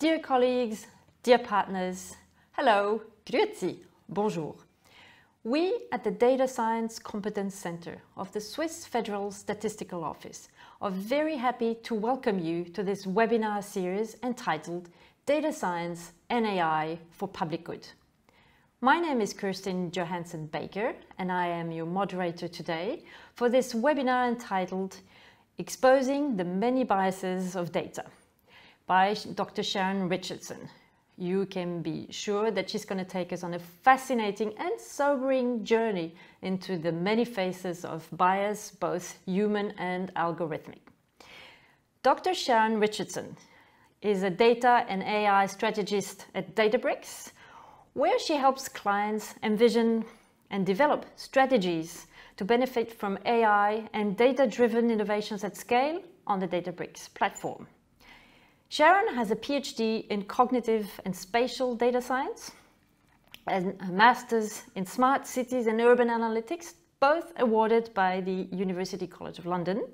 Dear colleagues, dear partners, hello, grüezi, bonjour. We at the Data Science Competence Center of the Swiss Federal Statistical Office are very happy to welcome you to this webinar series entitled Data Science and AI for Public Good. My name is Kirsten Johansson Baker and I am your moderator today for this webinar entitled Exposing the Many Biases of Data by Dr. Sharon Richardson. You can be sure that she's going to take us on a fascinating and sobering journey into the many faces of bias, both human and algorithmic. Dr. Sharon Richardson is a data and AI strategist at Databricks, where she helps clients envision and develop strategies to benefit from AI and data-driven innovations at scale on the Databricks platform. Sharon has a PhD in cognitive and spatial data science and a master's in smart cities and urban analytics, both awarded by the University College of London.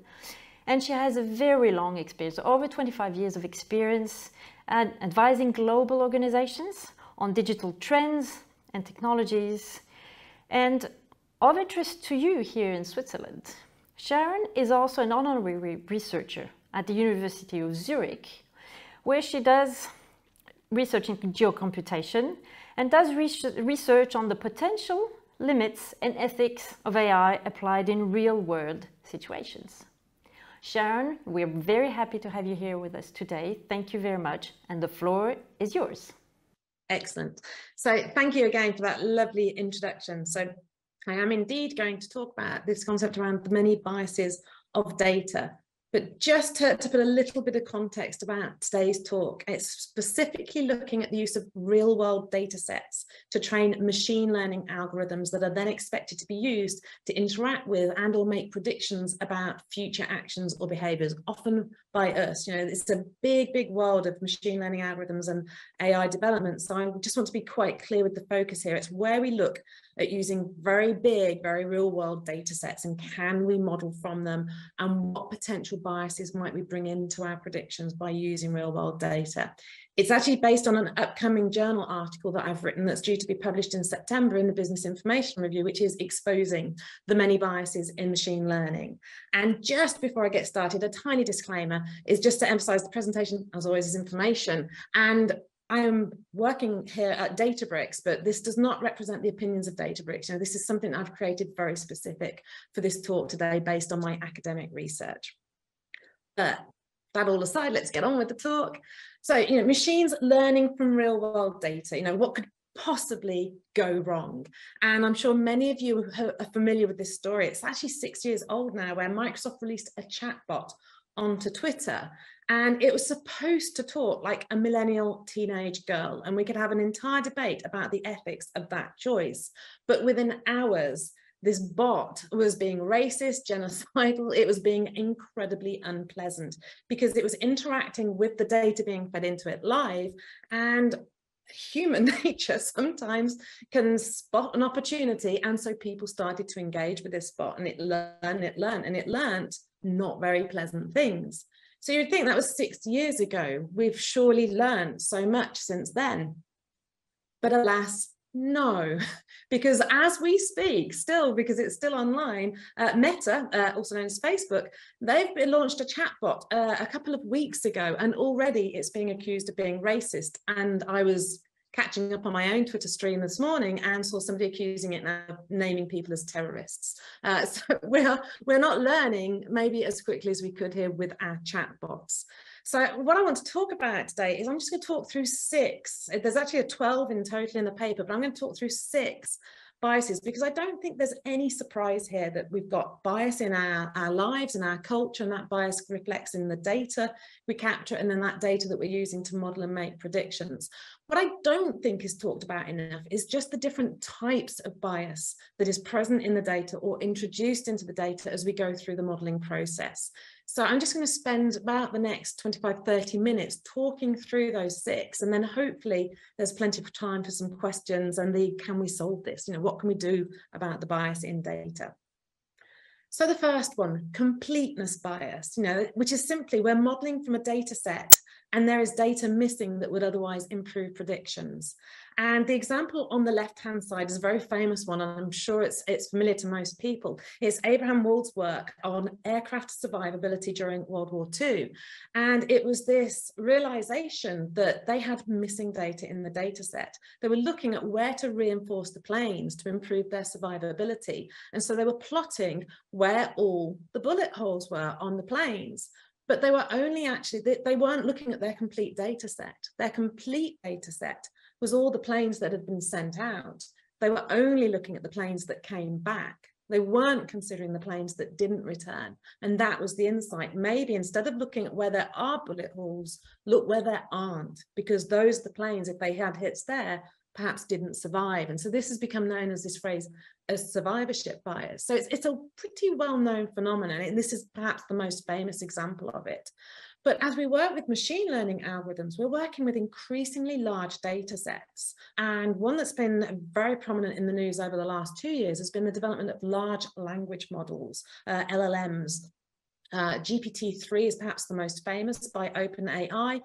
And she has a very long experience, over 25 years of experience at advising global organizations on digital trends and technologies. And of interest to you here in Switzerland, Sharon is also an honorary researcher at the University of Zurich, where she does research in geocomputation and does research on the potential limits and ethics of AI applied in real-world situations. Sharon, we're very happy to have you here with us today. Thank you very much, and the floor is yours. Excellent. So thank you again for that lovely introduction. So I am indeed going to talk about this concept around the many biases of data. But just to put a little bit of context about today's talk, it's specifically looking at the use of real-world data sets to train machine learning algorithms that are then expected to be used to interact with and or make predictions about future actions or behaviors, often by us. You know, it's a big, big world of machine learning algorithms and AI development. So I just want to be quite clear with the focus here. It's where we look at using very big, very real-world data sets, and can we model from them, and what potential biases might we bring into our predictions by using real-world data. It's actually based on an upcoming journal article that I've written that's due to be published in September in the Business Information Review, which is exposing the many biases in machine learning. And just before I get started, a tiny disclaimer is just to emphasize the presentation, as always, is information. And I am working here at Databricks, but this does not represent the opinions of Databricks. You know, this is something I've created very specific for this talk today based on my academic research. But that all aside, let's get on with the talk. So, you know, machines learning from real world data, you know, what could possibly go wrong? And I'm sure many of you are familiar with this story. It's actually 6 years old now, where Microsoft released a chatbot onto Twitter, and it was supposed to talk like a millennial teenage girl, and we could have an entire debate about the ethics of that choice. But within hours, this bot was being racist, genocidal. It was being incredibly unpleasant because it was interacting with the data being fed into it live, and human nature sometimes can spot an opportunity, and so people started to engage with this bot, and it learned not very pleasant things. So you'd think that was 6 years ago. We've surely learned so much since then. But alas, no, because as we speak, still, because it's still online, Meta, also known as Facebook, they've launched a chatbot a couple of weeks ago, and already it's being accused of being racist. And I was catching up on my own Twitter stream this morning and saw somebody accusing it now of naming people as terrorists. So we're not learning maybe as quickly as we could here with our chatbots. So what I want to talk about today is I'm just going to talk through 6. There's actually 12 in total in the paper, but I'm going to talk through 6 biases, because I don't think there's any surprise here that we've got bias in our lives and our culture, and that bias reflects in the data we capture and then that data that we're using to model and make predictions. What I don't think is talked about enough is just the different types of bias that is present in the data or introduced into the data as we go through the modeling process. So I'm just going to spend about the next 25-30 minutes talking through those 6, and then hopefully there's plenty of time for some questions and can we solve this? You know, what can we do about the bias in data? So the first one, completeness bias, you know, which is simply we're modeling from a data set and there is data missing that would otherwise improve predictions. And the example on the left-hand side is a very famous one, and I'm sure it's familiar to most people. It's Abraham Wald's work on aircraft survivability during World War II. And it was this realization that they had missing data in the data set. They were looking at where to reinforce the planes to improve their survivability. And so they were plotting where all the bullet holes were on the planes. But they were only actually, they weren't looking at their complete data set. Their complete data set was all the planes that had been sent out. They were only looking at the planes that came back. They weren't considering the planes that didn't return. And that was the insight. Maybe instead of looking at where there are bullet holes, look where there aren't, because those are the planes, if they had hits there, perhaps didn't survive. And so this has become known as this phrase as survivorship bias. So it's a pretty well-known phenomenon, and this is perhaps the most famous example of it. But as we work with machine learning algorithms, we're working with increasingly large data sets. And one that's been very prominent in the news over the last 2 years has been the development of large language models, LLMs. GPT-3 is perhaps the most famous by OpenAI.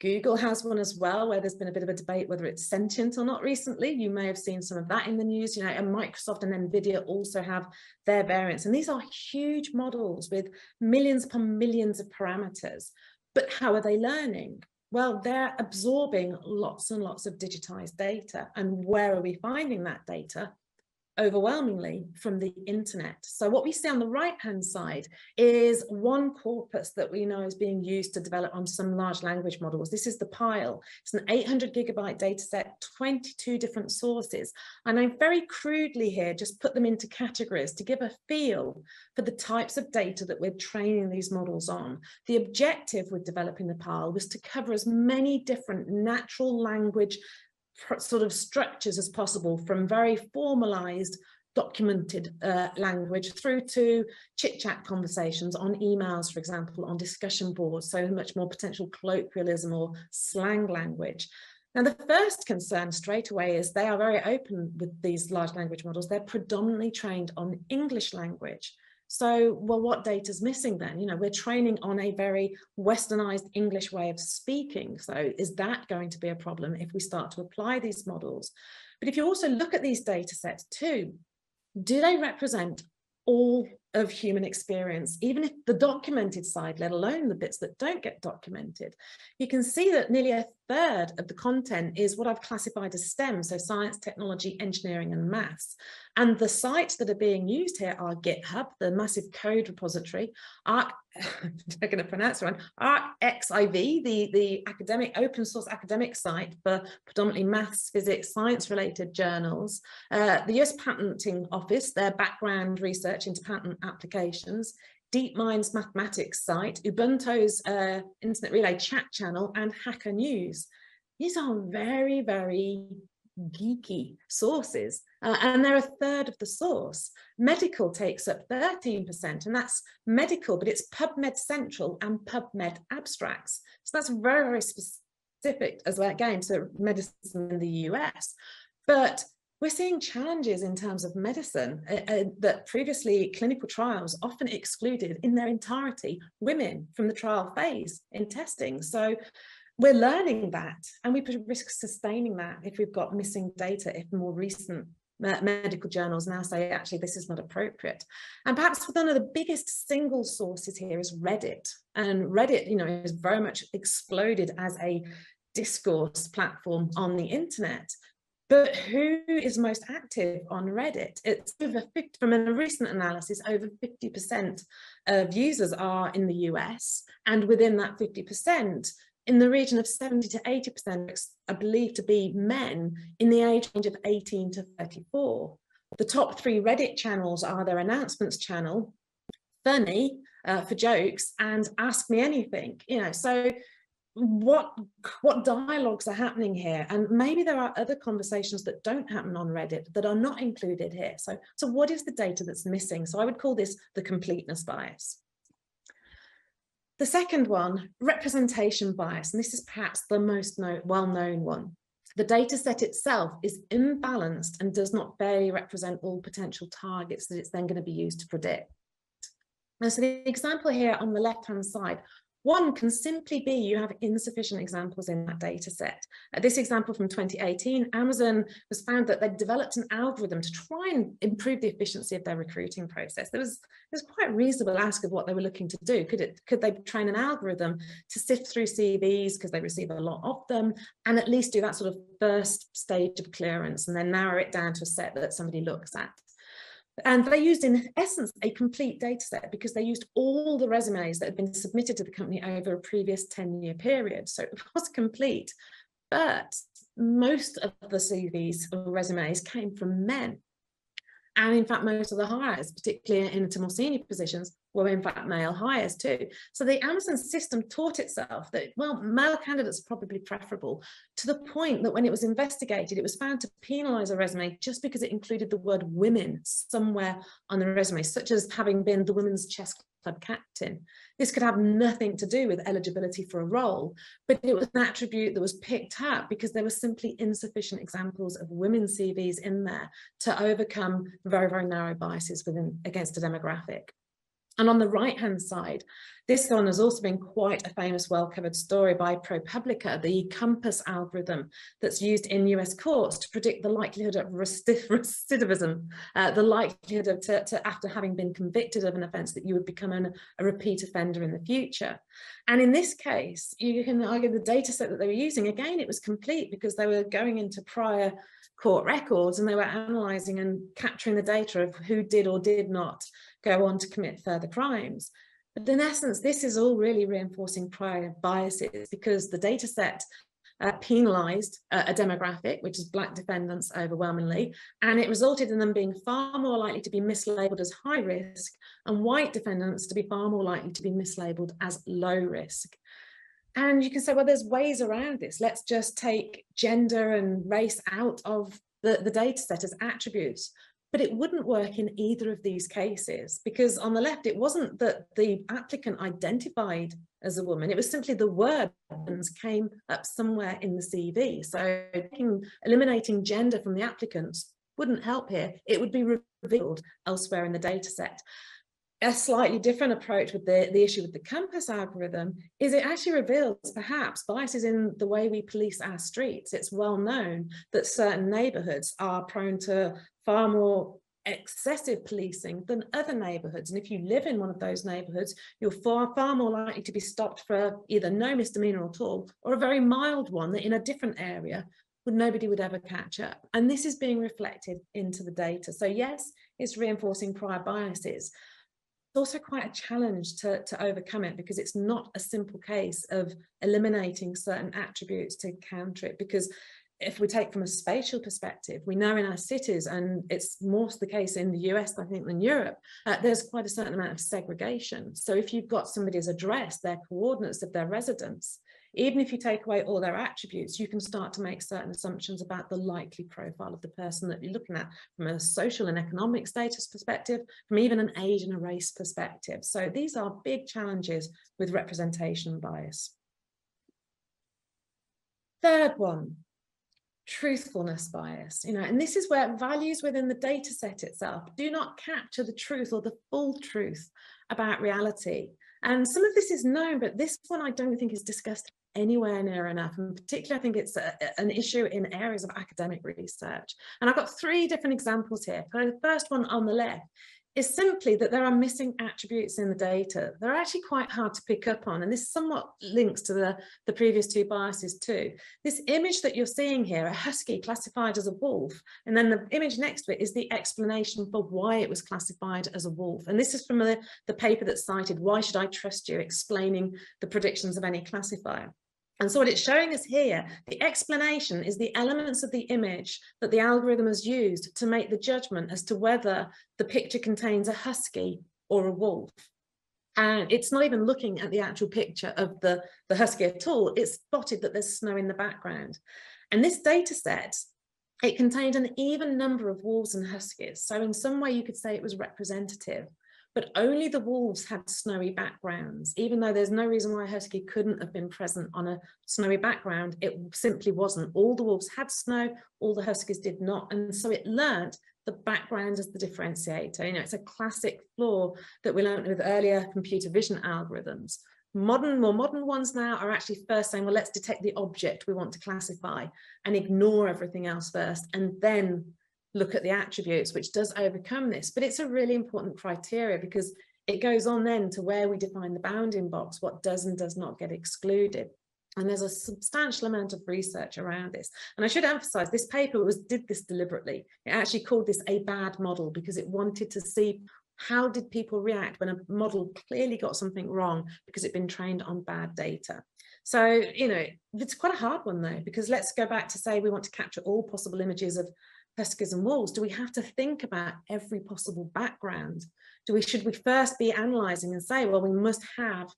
Google has one as well, where there's been a bit of a debate whether it's sentient or not recently. You may have seen some of that in the news, you know, and Microsoft and NVIDIA also have their variants. And these are huge models with millions upon millions of parameters. But how are they learning? Well, they're absorbing lots and lots of digitized data. And where are we finding that data? Overwhelmingly from the internet. So what we see on the right-hand side is one corpus that we know is being used to develop on some large language models. This is the pile. It's an 800 gigabyte data set, 22 different sources. And I very crudely here just put them into categories to give a feel for the types of data that we're training these models on. The objective with developing the pile was to cover as many different natural language sort of structures as possible, from very formalized documented language through to chit-chat conversations on emails, for example, on discussion boards, so much more potential colloquialism or slang language. Now, the first concern straight away is they are very open with these large language models. They're predominantly trained on English language. So, well, what data's missing then? You know, we're training on a very westernized English way of speaking. So is that going to be a problem if we start to apply these models? But if you also look at these data sets too, do they represent all of human experience, even if the documented side, let alone the bits that don't get documented? You can see that nearly a third of the content is what I've classified as STEM, so science, technology, engineering, and maths. And the sites that are being used here are GitHub, the massive code repository, I'm going to pronounce one, ArcXiv, the academic open source academic site for predominantly maths, physics, science related journals, the US Patenting Office, their background research into patent applications, DeepMind's mathematics site, Ubuntu's Internet Relay chat channel, and Hacker News. These are very, very geeky sources, and they're a third of the source. Medical takes up 13%, and that's medical, but it's PubMed Central and PubMed Abstracts. So that's very, very specific as well, again, to medicine in the US. But we're seeing challenges in terms of medicine that previously clinical trials often excluded in their entirety women from the trial phase in testing. So we're learning that, and we risk sustaining that if we've got missing data, if more recent medical journals now say, actually, this is not appropriate. And perhaps one of the biggest single sources here is Reddit. And Reddit, you know, is very much exploded as a discourse platform on the internet. But who is most active on Reddit? It's over 50, from a recent analysis, over 50% of users are in the US. And within that 50%, in the region of 70 to 80% are believed to be men in the age range of 18 to 34. The top 3 Reddit channels are their announcements channel, Funny for jokes, and Ask Me Anything. You know, so what dialogues are happening here? And maybe there are other conversations that don't happen on Reddit that are not included here. So what is the data that's missing? So I would call this the completeness bias. The second one, representation bias, and this is perhaps the most well-known one. The data set itself is imbalanced and does not fairly represent all potential targets that it's then going to be used to predict. And so the example here on the left-hand side One can simply be you have insufficient examples in that data set. This example from 2018, Amazon was found that they'd developed an algorithm to try and improve the efficiency of their recruiting process. There was quite a reasonable ask of what they were looking to do. Could they train an algorithm to sift through CVs because they receive a lot of them, and at least do that sort of first stage of clearance and then narrow it down to a set that somebody looks at? And they used, in essence, a complete data set because they used all the resumes that had been submitted to the company over a previous 10-year period. So it was complete, but most of the CVs or resumes came from men. And in fact, most of the hires, particularly into more senior positions, were in fact male hires too. So the Amazon system taught itself that, well, male candidates are probably preferable, to the point that when it was investigated, it was found to penalise a resume just because it included the word women somewhere on the resume, such as having been the women's chess club captain. This could have nothing to do with eligibility for a role, but it was an attribute that was picked up because there were simply insufficient examples of women's CVs in there to overcome very, very narrow biases against a demographic. And on the right-hand side, this one has also been quite a famous, well-covered story by ProPublica, the Compass algorithm that's used in US courts to predict the likelihood of recidivism, the likelihood of, after having been convicted of an offence, that you would become a repeat offender in the future. And in this case, you can argue the data set that they were using, again, it was complete because they were going into prior court records and they were analysing and capturing the data of who did or did not go on to commit further crimes. But in essence, this is all really reinforcing prior biases because the data set penalised a demographic, which is Black defendants overwhelmingly, and it resulted in them being far more likely to be mislabelled as high risk and white defendants to be far more likely to be mislabelled as low risk. And you can say, well, there's ways around this. Let's just take gender and race out of the data set as attributes. But it wouldn't work in either of these cases because on the left, it wasn't that the applicant identified as a woman. It was simply the word came up somewhere in the CV. So eliminating gender from the applicants wouldn't help here. It would be revealed elsewhere in the data set. A slightly different approach with the issue with the Compass algorithm is it actually reveals perhaps biases in the way we police our streets. It's well known that certain neighbourhoods are prone to far more excessive policing than other neighbourhoods. And if you live in one of those neighbourhoods, you're far more likely to be stopped for either no misdemeanour at all or a very mild one that in a different area nobody would ever catch up. And this is being reflected into the data. So yes, it's reinforcing prior biases. It's also quite a challenge to overcome it because it's not a simple case of eliminating certain attributes to counter it. Because if we take from a spatial perspective, we know in our cities, and it's more the case in the US, I think, than Europe, there's quite a certain amount of segregation. So if you've got somebody's address, their coordinates of their residence, even if you take away all their attributes, you can start to make certain assumptions about the likely profile of the person that you're looking at from a social and economic status perspective, from even an age and a race perspective. So these are big challenges with representation bias. Third one, truthfulness bias, and this is where values within the data set itself do not capture the truth or the full truth about reality. And some of this is known, but this one I don't think is discussed anywhere near enough. And particularly, I think it's an issue in areas of academic research. And I've got 3 different examples here. So the first one on the left is simply that there are missing attributes in the data. They're actually quite hard to pick up on, and this somewhat links to the previous 2 biases too. This image that you're seeing here, a husky classified as a wolf, and then the image next to it is the explanation for why it was classified as a wolf. And this is from the paper that's cited, Why Should I Trust You?, explaining the predictions of any classifier. And so what it's showing us here, the explanation is the elements of the image that the algorithm has used to make the judgment as to whether the picture contains a husky or a wolf. And it's not even looking at the actual picture of the husky at all. It's spotted that there's snow in the background. And this data set, it contained an even number of wolves and huskies. So in some way you could say it was representative. But only the wolves had snowy backgrounds, even though there's no reason why a husky couldn't have been present on a snowy background. It simply wasn't. All the wolves had snow, all the huskies did not. And so it learned the background as the differentiator. It's a classic flaw that we learned with earlier computer vision algorithms. More modern ones now are actually first saying, well, let's detect the object we want to classify and ignore everything else first, and then look at the attributes, which does overcome this. But it's a really important criteria, because it goes on then to where we define the bounding box, what does and does not get excluded. And there's a substantial amount of research around this. And I should emphasize, this paper did this deliberately. It actually called this a bad model, because it wanted to see how did people react when a model clearly got something wrong because it'd been trained on bad data. So, you know, it's quite a hard one though, because let's go back to say we want to capture all possible images of pesticades and walls. Do we have to think about every possible background? Should we first be analysing and say, well, we must have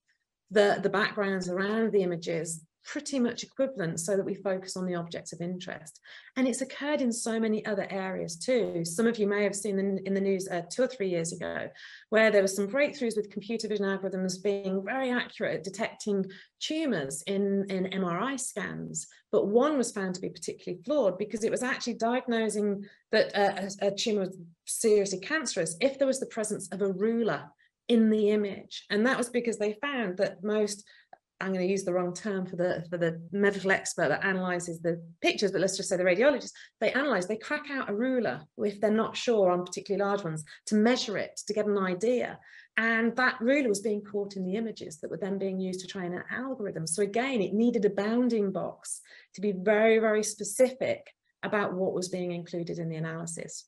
the backgrounds around the images pretty much equivalent, so that we focus on the objects of interest? And it's occurred in so many other areas too. Some of you may have seen in the news 2 or 3 years ago, where there were some breakthroughs with computer vision algorithms being very accurate at detecting tumours in MRI scans. But one was found to be particularly flawed, because it was actually diagnosing that a tumour was seriously cancerous if there was the presence of a ruler in the image. And that was because they found that most, I'm going to use the wrong term for the medical expert that analyzes the pictures, but let's just say the radiologist, they crack out a ruler if they're not sure on particularly large ones, to measure it, to get an idea. And that ruler was being caught in the images that were then being used to train an algorithm. So again, it needed a bounding box to be very, very specific about what was being included in the analysis.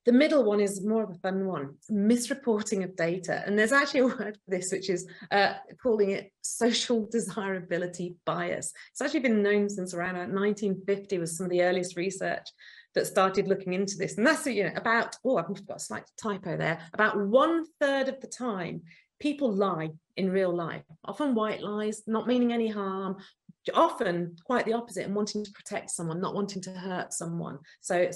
The middle one is more of a fun one, misreporting of data. And there's actually a word for this, which is calling it social desirability bias. It's actually been known since around 1950, was some of the earliest research that started looking into this. And that's, you know, about, oh, I've got a slight typo there, about 1/3 of the time, people lie in real life, often white lies, not meaning any harm, often quite the opposite, and wanting to protect someone, not wanting to hurt someone. So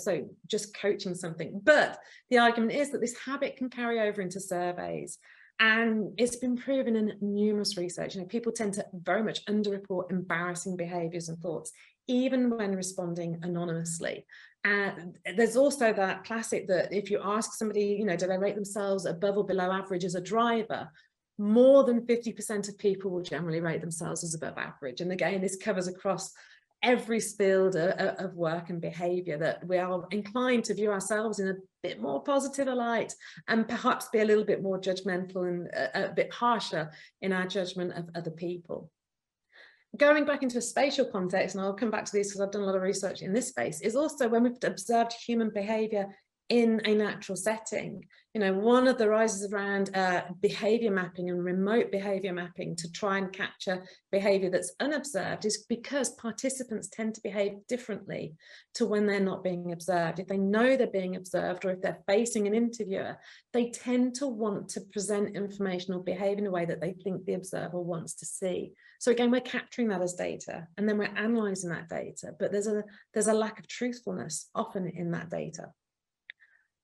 just coaching something. But the argument is that this habit can carry over into surveys. And it's been proven in numerous research, you know, people tend to very much underreport embarrassing behaviors and thoughts, even when responding anonymously. And there's also that classic that if you ask somebody, you know, do they rate themselves above or below average as a driver, more than 50% of people will generally rate themselves as above average. And again, this covers across every field of work and behaviour, that we are inclined to view ourselves in a bit more positive a light, and perhaps be a little bit more judgmental and a bit harsher in our judgment of other people. Going back into a spatial context, and I'll come back to this because I've done a lot of research in this space, is also when we've observed human behaviour in a natural setting. You know, one of the rises around behaviour mapping and remote behaviour mapping to try and capture behaviour that's unobserved is because participants tend to behave differently to when they're not being observed. If they know they're being observed, or if they're facing an interviewer, they tend to want to present information or behave in a way that they think the observer wants to see. So again, we're capturing that as data, and then we're analysing that data, but there's a lack of truthfulness often in that data.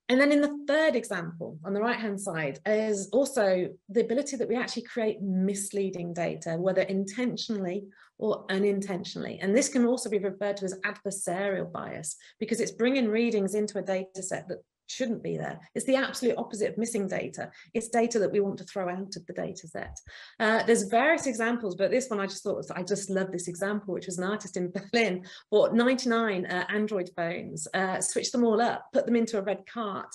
And then in the third example, on the right-hand side, is also the ability that we actually create misleading data, whether intentionally or unintentionally. And this can also be referred to as adversarial bias, because it's bringing readings into a data set that shouldn't be there. It's the absolute opposite of missing data. It's data that we want to throw out of the data set. There's various examples, but this one I just thought, I just love this example, which was an artist in Berlin, bought 99 Android phones, switched them all up, put them into a red cart,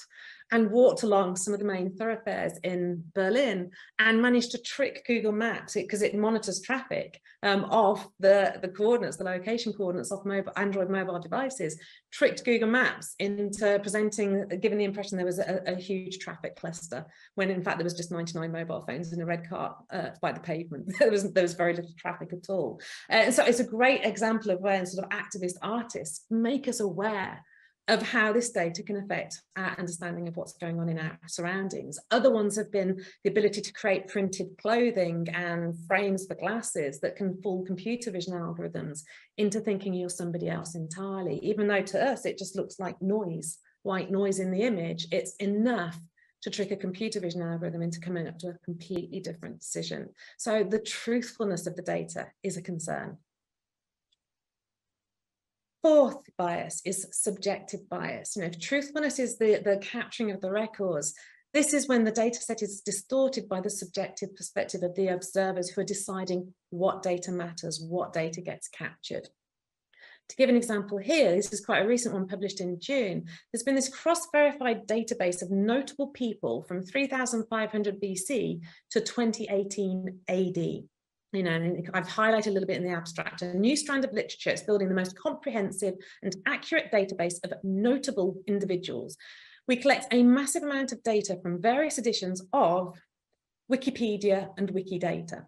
and walked along some of the main thoroughfares in Berlin, and managed to trick Google Maps, because it monitors traffic, of the coordinates, the location coordinates of Android mobile devices, tricked Google Maps into giving the impression there was a huge traffic cluster, when in fact there was just 99 mobile phones in a red cart by the pavement. there was very little traffic at all. And so it's a great example of where sort of activist artists make us aware of how this data can affect our understanding of what's going on in our surroundings. Other ones have been the ability to create printed clothing and frames for glasses that can fool computer vision algorithms into thinking you're somebody else entirely, even though to us it just looks like noise, white noise in the image. It's enough to trick a computer vision algorithm into coming up to a completely different decision. So the truthfulness of the data is a concern. Fourth bias is subjective bias. You know, if truthfulness is the capturing of the records, This is when the data set is distorted by the subjective perspective of the observers who are deciding what data matters, what data gets captured. To give an example here, this is quite a recent one published in June. There's been this cross-verified database of notable people from 3500 BC to 2018 AD. You know, and I've highlighted a little bit in the abstract, a new strand of literature. It's building the most comprehensive and accurate database of notable individuals. We collect a massive amount of data from various editions of Wikipedia and Wikidata.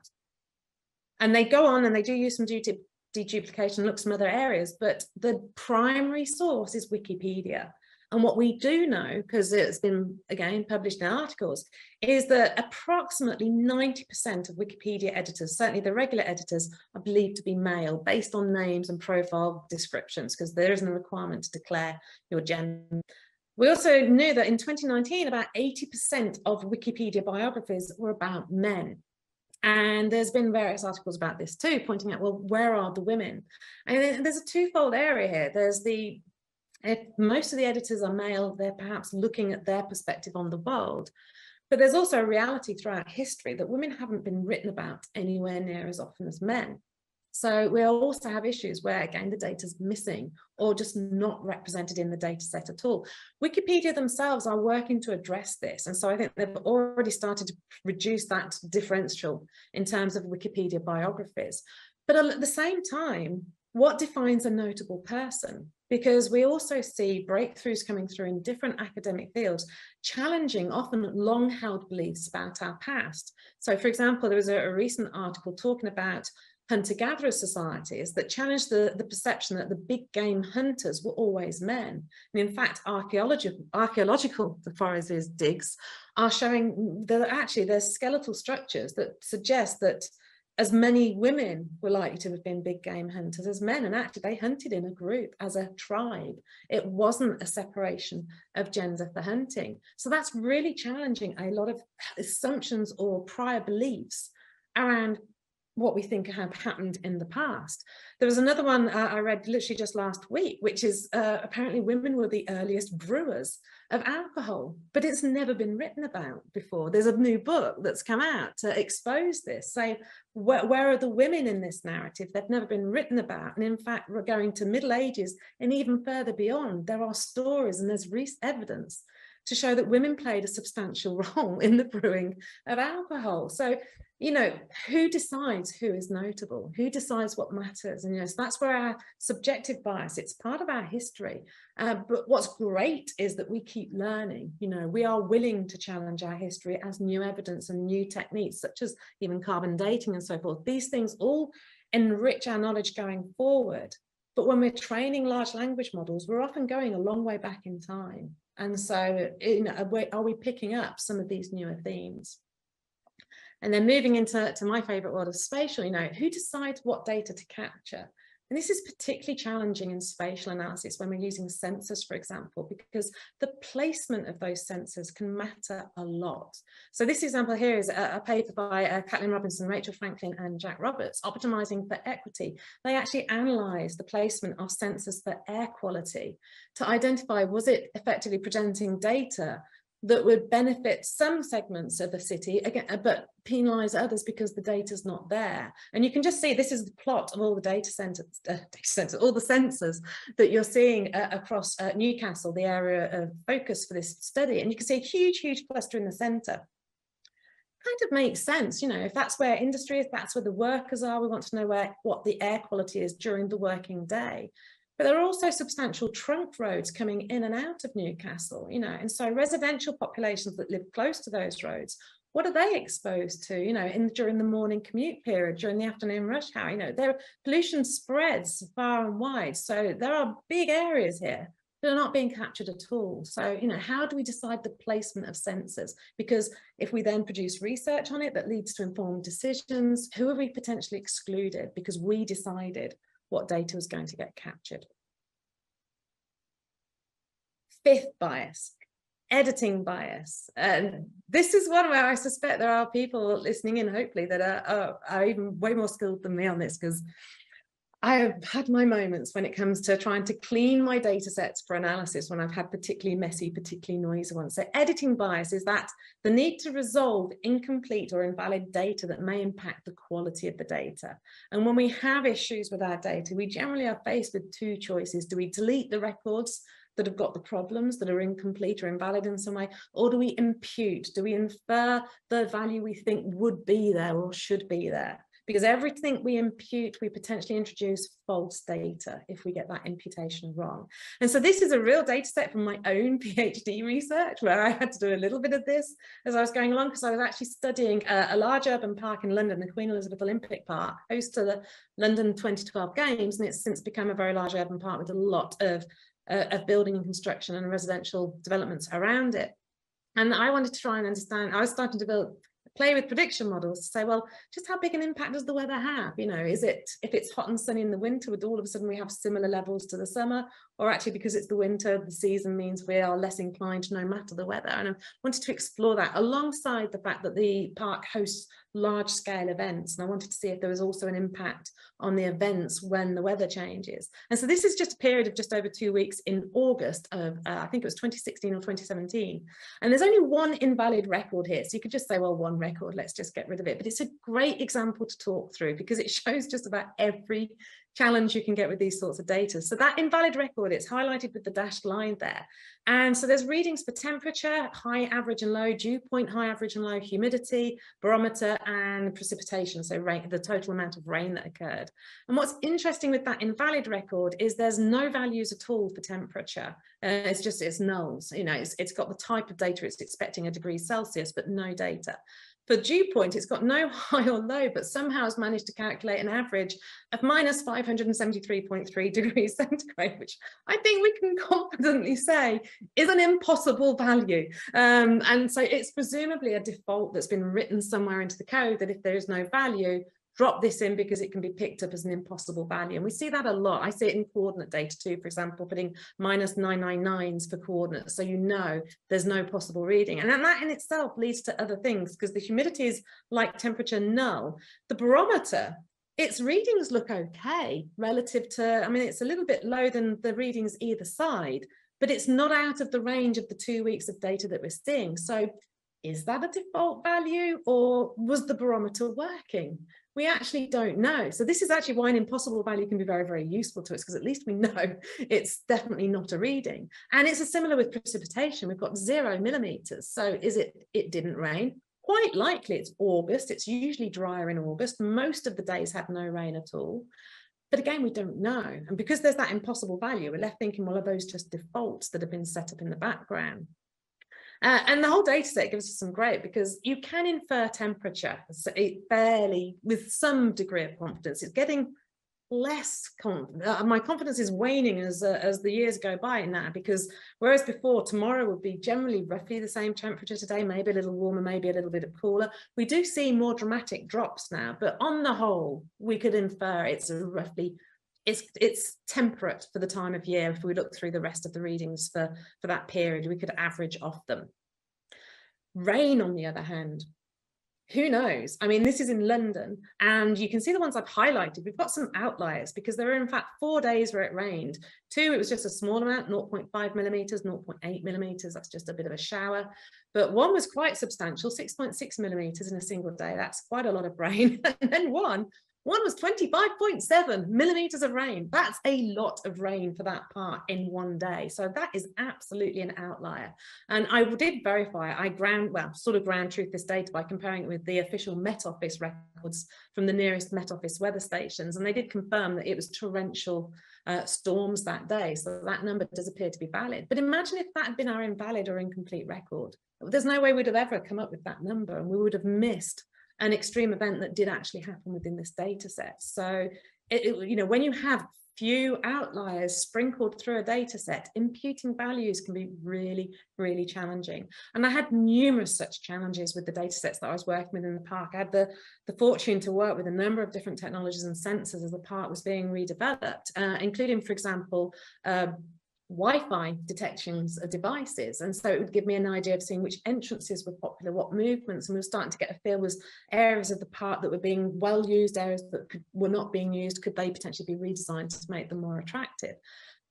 And they go on and they do use some deduplication, look some other areas, but the primary source is Wikipedia. And what we do know, because it's been, again, published in articles, is that approximately 90% of Wikipedia editors, certainly the regular editors, are believed to be male based on names and profile descriptions, because there isn't a requirement to declare your gender. We also knew that in 2019, about 80% of Wikipedia biographies were about men. And there's been various articles about this too, pointing out, well, where are the women? And there's a twofold area here. There's if most of the editors are male, they're perhaps looking at their perspective on the world. But there's also a reality throughout history that women haven't been written about anywhere near as often as men. So we'll also have issues where, again, the data's missing or just not represented in the data set at all. Wikipedia themselves are working to address this. And so I think they've already started to reduce that differential in terms of Wikipedia biographies. But at the same time, what defines a notable person? Because we also see breakthroughs coming through in different academic fields, challenging often long-held beliefs about our past. So, for example, there was a recent article talking about hunter-gatherer societies that challenged the perception that the big game hunters were always men. And in fact, archaeological forestry digs are showing that actually there's skeletal structures that suggest that as many women were likely to have been big game hunters as men, and actually they hunted in a group as a tribe. It wasn't a separation of gender for hunting. So that's really challenging a lot of assumptions or prior beliefs around what we think have happened in the past. There was another one I read literally just last week, which is apparently women were the earliest brewers of alcohol, but it's never been written about before. There's a new book that's come out to expose this. So where are the women in this narrative? They've never been written about. And in fact, we're going to Middle Ages and even further beyond. There are stories and there's evidence to show that women played a substantial role in the brewing of alcohol. So, you know, who decides who is notable? Who decides what matters? And, you know, so that's where our subjective bias, it's part of our history. But what's great is that we keep learning. You know, we are willing to challenge our history as new evidence and new techniques, such as even carbon dating and so forth. These things all enrich our knowledge going forward. But when we're training large language models, we're often going a long way back in time. And so, you know, are we picking up some of these newer themes? And then moving into my favorite world of spatial, you know, who decides what data to capture? And this is particularly challenging in spatial analysis when we're using sensors, for example, because the placement of those sensors can matter a lot. So this example here is a paper by Kathleen Robinson, Rachel Franklin, and Jack Roberts, Optimizing for Equity. They actually analysed the placement of sensors for air quality to identify, was it effectively presenting data that would benefit some segments of the city, again, but penalise others because the data's not there. And you can just see, this is the plot of all the all the sensors that you're seeing across Newcastle, the area of focus for this study. And you can see a huge, huge cluster in the centre. Kind of makes sense, you know, if that's where industry is, that's where the workers are, we want to know what the air quality is during the working day. But there are also substantial trunk roads coming in and out of Newcastle, you know, and so residential populations that live close to those roads, what are they exposed to, you know, during the morning commute period, during the afternoon rush hour? You know, their pollution spreads far and wide. So there are big areas here that are not being captured at all. So, you know, how do we decide the placement of sensors? Because if we then produce research on it that leads to informed decisions, who have we potentially excluded because we decided what data was going to get captured? Fifth bias, editing bias. And this is one where I suspect there are people listening in, hopefully, that are even way more skilled than me on this, because I have had my moments when it comes to trying to clean my data sets for analysis when I've had particularly messy, particularly noisy ones. So editing bias is that the need to resolve incomplete or invalid data that may impact the quality of the data. And when we have issues with our data, we generally are faced with two choices. Do we delete the records that have got the problems, that are incomplete or invalid in some way, or do we impute? Do we infer the value we think would be there or should be there? Because everything we impute, we potentially introduce false data if we get that imputation wrong. And so this is a real data set from my own PhD research, where I had to do a little bit of this as I was going along, because I was actually studying a large urban park in London, the Queen Elizabeth Olympic Park, host to the London 2012 Games, and it's since become a very large urban park with a lot of building and construction and residential developments around it. And I wanted to try and understand, I was starting to play with prediction models to say, well, just how big an impact does the weather have? You know, is it, if it's hot and sunny in the winter, would all of a sudden we have similar levels to the summer? Or actually, because it's the winter, the season means we are less inclined no matter the weather? And I wanted to explore that alongside the fact that the park hosts large scale events. And I wanted to see if there was also an impact on the events when the weather changes. And so this is just a period of just over 2 weeks in August of, I think it was 2016 or 2017. And there's only one invalid record here. So you could just say, well, one record, let's just get rid of it. But it's a great example to talk through because it shows just about every challenge you can get with these sorts of data. So that invalid record, it's highlighted with the dashed line there. And so there's readings for temperature, high, average and low, dew point, high, average and low, humidity, barometer and precipitation, so rain, the total amount of rain that occurred. And what's interesting with that invalid record is there's no values at all for temperature. It's nulls. You know, it's got the type of data it's expecting, a degree Celsius, but no data. For dew point, it's got no high or low, but somehow has managed to calculate an average of minus 573.3 degrees centigrade, which I think we can confidently say is an impossible value. And so it's presumably a default that's been written somewhere into the code that if there is no value, drop this in because it can be picked up as an impossible value. And we see that a lot. I see it in coordinate data too, for example, putting minus 999s for coordinates. So you know there's no possible reading. And then that in itself leads to other things because the humidity is like temperature null. The barometer, its readings look okay relative to, I mean, it's a little bit lower than the readings either side, but it's not out of the range of the 2 weeks of data that we're seeing. So is that a default value or was the barometer working? We actually don't know. So this is actually why an impossible value can be very, very useful to us because at least we know it's definitely not a reading. And it's a similar with precipitation. We've got 0 millimeters. So is it didn't rain? Quite likely it's August. It's usually drier in August. Most of the days had no rain at all. But again, we don't know. And because there's that impossible value, we're left thinking, well, are those just defaults that have been set up in the background? And the whole data set gives us some great because you can infer temperature fairly with some degree of confidence. It's getting less confident. My confidence is waning as the years go by in that because whereas before tomorrow would be generally roughly the same temperature today, maybe a little warmer, maybe a little bit cooler. We do see more dramatic drops now, but on the whole, we could infer it's roughly it's temperate for the time of year. If we look through the rest of the readings for that period, we could average off them. Rain, on the other hand, who knows? I mean, this is in London, and you can see the ones I've highlighted. We've got some outliers because there were, in fact, 4 days where it rained. 2, it was just a small amount, 0.5 millimeters, 0.8 millimeters. That's just a bit of a shower. But 1 was quite substantial, 6.6 millimeters in a single day. That's quite a lot of rain. And then one was 25.7 millimeters of rain. That's a lot of rain for that part in 1 day. So that is absolutely an outlier. And I did verify, I ground truth this data by comparing it with the official Met Office records from the nearest Met Office weather stations. And they did confirm that it was torrential storms that day. So that number does appear to be valid. But imagine if that had been our invalid or incomplete record. There's no way we'd have ever come up with that number and we would have missed an extreme event that did actually happen within this data set. So, you know, when you have few outliers sprinkled through a data set, imputing values can be really, really challenging. And I had numerous such challenges with the data sets that I was working with in the park. I had the fortune to work with a number of different technologies and sensors as the park was being redeveloped, including, for example, Wi-Fi detections of devices, and so it would give me an idea of seeing which entrances were popular, what movements, and we were starting to get a feel, was areas of the park that were being well used, areas that were not being used, could they potentially be redesigned to make them more attractive?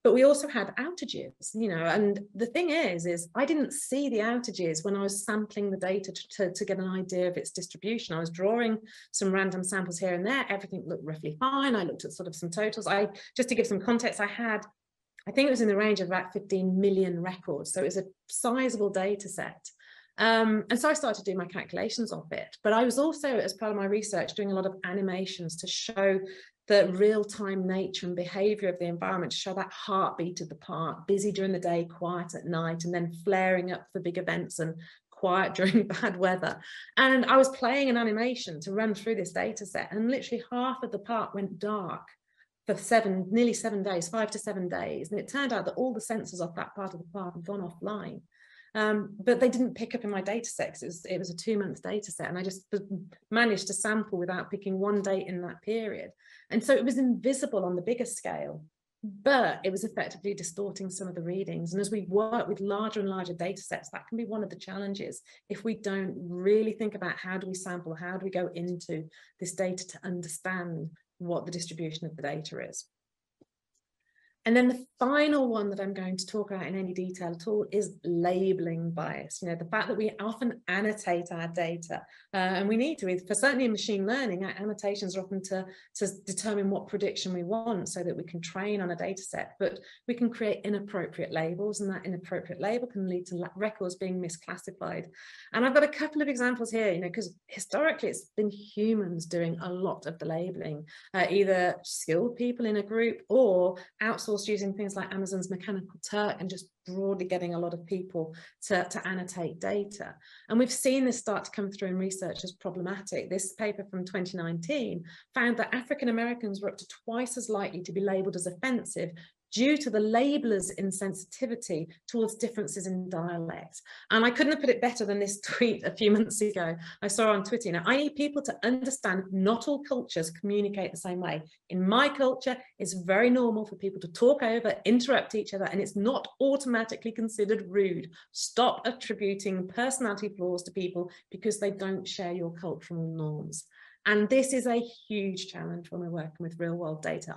But we also had outages, you know, and the thing is I didn't see the outages when I was sampling the data to get an idea of its distribution. I was drawing some random samples here and there. Everything looked roughly fine. I looked at sort of some totals. Just to give some context, I think it was in the range of about 15 million records. So it was a sizable data set. And so I started to do my calculations of it. But I was also, as part of my research, doing a lot of animations to show the real-time nature and behavior of the environment, to show that heartbeat of the park, busy during the day, quiet at night, and then flaring up for big events and quiet during bad weather. And I was playing an animation to run through this data set, and literally half of the park went dark for nearly 7 days, 5 to 7 days. And it turned out that all the sensors off that part of the park had gone offline. But they didn't pick up in my data set. It was a 2-month data set, and I just managed to sample without picking one date in that period. And so it was invisible on the bigger scale, but it was effectively distorting some of the readings. And as we work with larger and larger data sets, that can be one of the challenges if we don't really think about how do we sample, how do we go into this data to understand what the distribution of the data is. And then the final one that I'm going to talk about in any detail at all is labeling bias. You know, the fact that we often annotate our data, and we need to, for certainly in machine learning, our annotations are often to determine what prediction we want so that we can train on a data set, but we can create inappropriate labels, and that inappropriate label can lead to records being misclassified. And I've got a couple of examples here, you know, because historically it's been humans doing a lot of the labeling, either skilled people in a group or outsourced using things like Amazon's Mechanical Turk, and just broadly getting a lot of people to annotate data. And we've seen this start to come through in research as problematic. This paper from 2019 found that African Americans were up to twice as likely to be labelled as offensive due to the labeller's insensitivity towards differences in dialects. And I couldn't have put it better than this tweet a few months ago I saw on Twitter. Now, I need people to understand not all cultures communicate the same way. In my culture, it's very normal for people to talk over, interrupt each other, and it's not automatically considered rude. Stop attributing personality flaws to people because they don't share your cultural norms. And this is a huge challenge when we're working with real world data.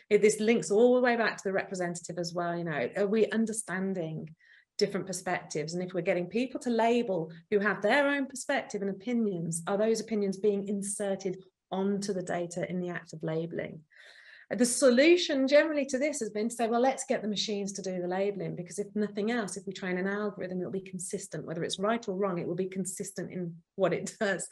This links all the way back to the representative as well, you know, are we understanding different perspectives? And if we're getting people to label who have their own perspective and opinions, are those opinions being inserted onto the data in the act of labeling? The solution generally to this has been to say, well, let's get the machines to do the labeling, because if nothing else, if we train an algorithm, it'll be consistent. Whether it's right or wrong, it will be consistent in what it does.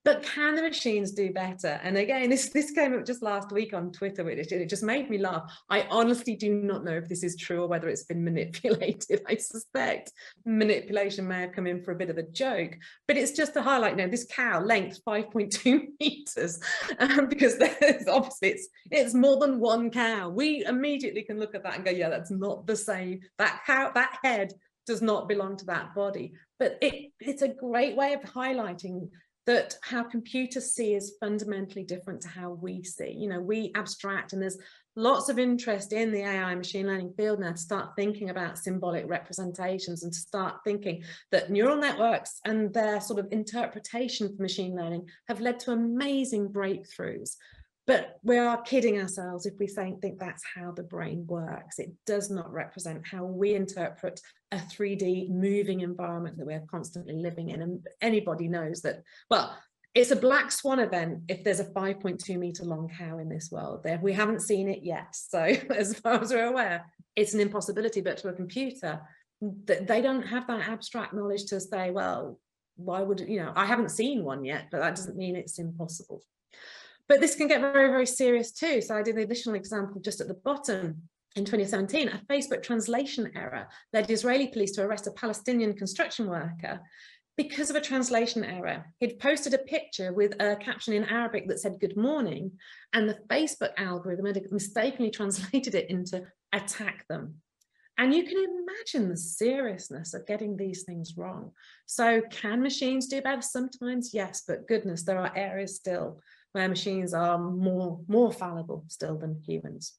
But can the machines do better? And again, this came up just last week on Twitter, which it just made me laugh. I honestly do not know if this is true or whether it's been manipulated. I suspect manipulation may have come in for a bit of a joke, but it's just to highlight, you know, this cow length 5.2 meters, because there's obviously it's more than one cow. We immediately can look at that and go, yeah, that's not the same. That cow, that head does not belong to that body. But it's a great way of highlighting that how computers see is fundamentally different to how we see. You know, we abstract, and there's lots of interest in the AI machine learning field now to start thinking about symbolic representations and to start thinking that neural networks and their sort of interpretation for machine learning have led to amazing breakthroughs. But we are kidding ourselves if we think that's how the brain works. It does not represent how we interpret a 3D moving environment that we're constantly living in. And anybody knows that, well, it's a black swan event if there's a 5.2 meter long cow in this world. We haven't seen it yet. So as far as we're aware, it's an impossibility. But to a computer, they don't have that abstract knowledge to say, well, why would, you know, I haven't seen one yet, but that doesn't mean it's impossible. But this can get very, very serious too. So I did an additional example just at the bottom. In 2017, a Facebook translation error led Israeli police to arrest a Palestinian construction worker because of a translation error. He'd posted a picture with a caption in Arabic that said good morning, and the Facebook algorithm had mistakenly translated it into attack them. And you can imagine the seriousness of getting these things wrong. So can machines do better? Sometimes, yes, but goodness, there are areas still where machines are more fallible still than humans.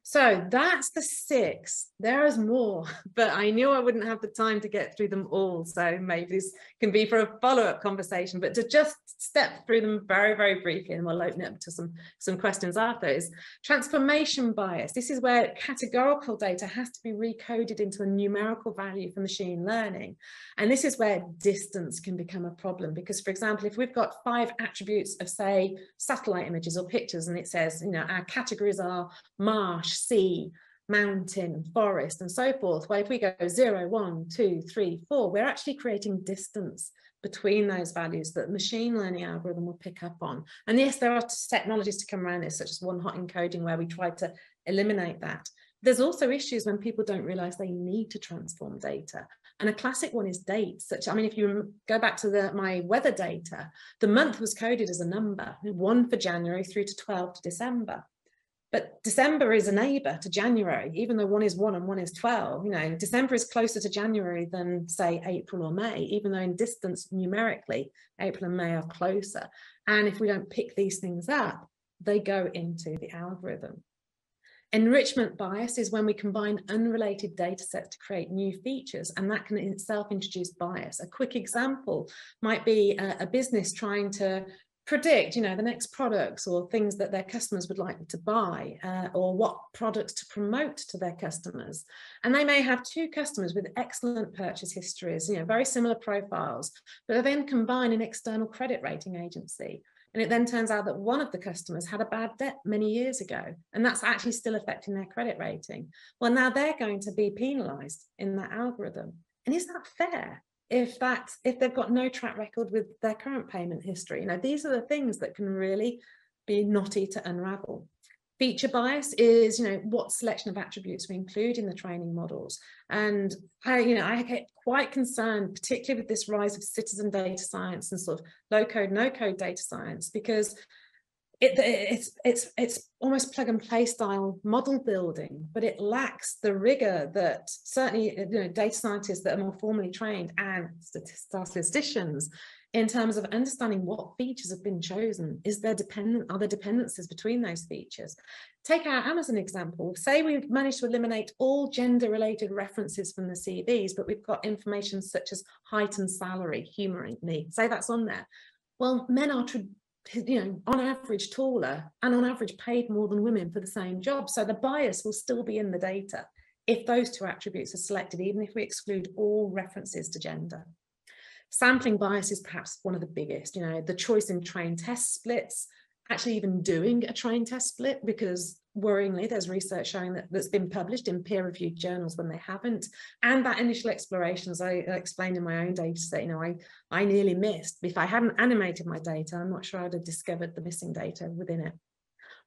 So that's the 6. There is more, but I knew I wouldn't have the time to get through them all. So maybe this can be for a follow-up conversation, but to just step through them very, very briefly, and we'll open it up to some questions after, is transformation bias. This is where categorical data has to be recoded into a numerical value for machine learning. And this is where distance can become a problem, because, for example, if we've got 5 attributes of, say, satellite images or pictures, and it says, you know, our categories are marsh, sea, mountain, forest, and so forth. Well, if we go 0, 1, 2, 3, 4, we're actually creating distance between those values that machine learning algorithm will pick up on. And yes, there are technologies to come around this, such as one-hot encoding, where we try to eliminate that. There's also issues when people don't realize they need to transform data. And a classic one is dates. I mean, if you go back to my weather data, the month was coded as a number, 1 for January through to 12 to December. But December is a neighbour to January, even though 1 is 1 and 1 is 12. You know, December is closer to January than, say, April or May, even though in distance numerically, April and May are closer. And if we don't pick these things up, they go into the algorithm. Enrichment bias is when we combine unrelated data sets to create new features, and that can in itself introduce bias. A quick example might be a business trying to predict, you know, the next products or things that their customers would like to buy, or what products to promote to their customers. And they may have 2 customers with excellent purchase histories, you know, very similar profiles, but they then combine an external credit rating agency. And it then turns out that one of the customers had a bad debt many years ago, and that's actually still affecting their credit rating. Well, now they're going to be penalized in that algorithm. And is that fair? If they've got no track record with their current payment history? You know, these are the things that can really be knotty to unravel. Feature bias is, you know, what selection of attributes we include in the training models. And I get quite concerned, particularly with this rise of citizen data science and sort of low code, no code data science, because it's almost plug and play style model building, but it lacks the rigor that certainly, you know, data scientists that are more formally trained and statisticians, in terms of understanding what features have been chosen. Are there dependencies between those features? Take our Amazon example. Say we've managed to eliminate all gender related references from the CVs, but we've got information such as height and salary, humoringly, say that's on there. Well, men are you know, on average taller and on average paid more than women for the same job. So the bias will still be in the data if those 2 attributes are selected, even if we exclude all references to gender. Sampling bias is perhaps one of the biggest, you know, the choice in train test splits, actually even doing a train test split, because worryingly there's research showing that's been published in peer-reviewed journals when they haven't. And that initial exploration, as I explained in my own data set, you know, I nearly missed. If I hadn't animated my data, I'm not sure I'd have discovered the missing data within it.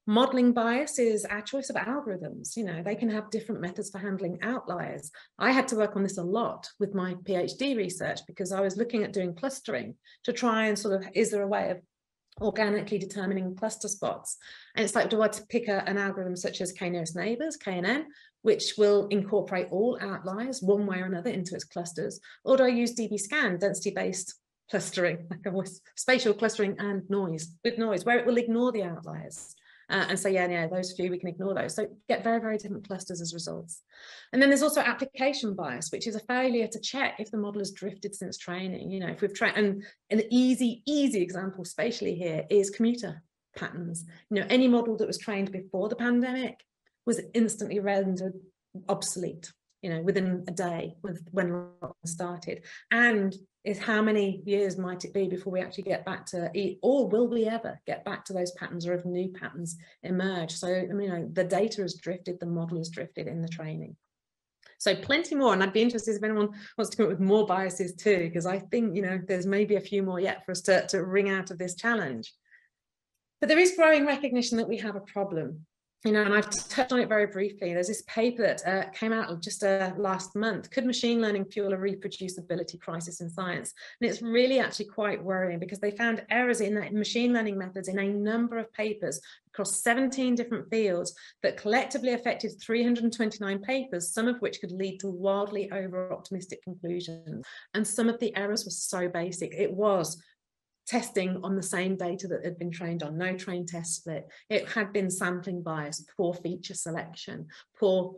Modeling bias is our choice of algorithms. You know, they can have different methods for handling outliers. I had to work on this a lot with my PhD research, because I was looking at doing clustering to try and sort of, is there a way of organically determining cluster spots? And it's like, do I pick an algorithm such as k-nearest neighbors, KNN, which will incorporate all outliers one way or another into its clusters? Or do I use dbScan, density-based clustering, like a spatial clustering and noise, where it will ignore the outliers? And say, yeah, those few, we can ignore those. So get very, very different clusters as results. And then there's also application bias, which is a failure to check if the model has drifted since training. You know, if we've tried, and an easy example spatially here is commuter patterns. You know, any model that was trained before the pandemic was instantly rendered obsolete, you know, within a day when lockdown started. And is how many years might it be before we actually get back to, or will we ever get back to those patterns, or if new patterns emerge? So, I mean, you know, the data has drifted, the model has drifted in the training. So plenty more, and I'd be interested if anyone wants to come up with more biases too, because I think, you know, there's maybe a few more yet for us to wring out of this challenge. But there is growing recognition that we have a problem. You know, and I've touched on it very briefly. There's this paper that came out just last month. Could machine learning fuel a reproducibility crisis in science? And it's really actually quite worrying, because they found errors in machine learning methods in a number of papers across 17 different fields that collectively affected 329 papers, some of which could lead to wildly over-optimistic conclusions. And some of the errors were so basic. It was testing on the same data that had been trained on, no train test split. It had been sampling bias, poor feature selection, poor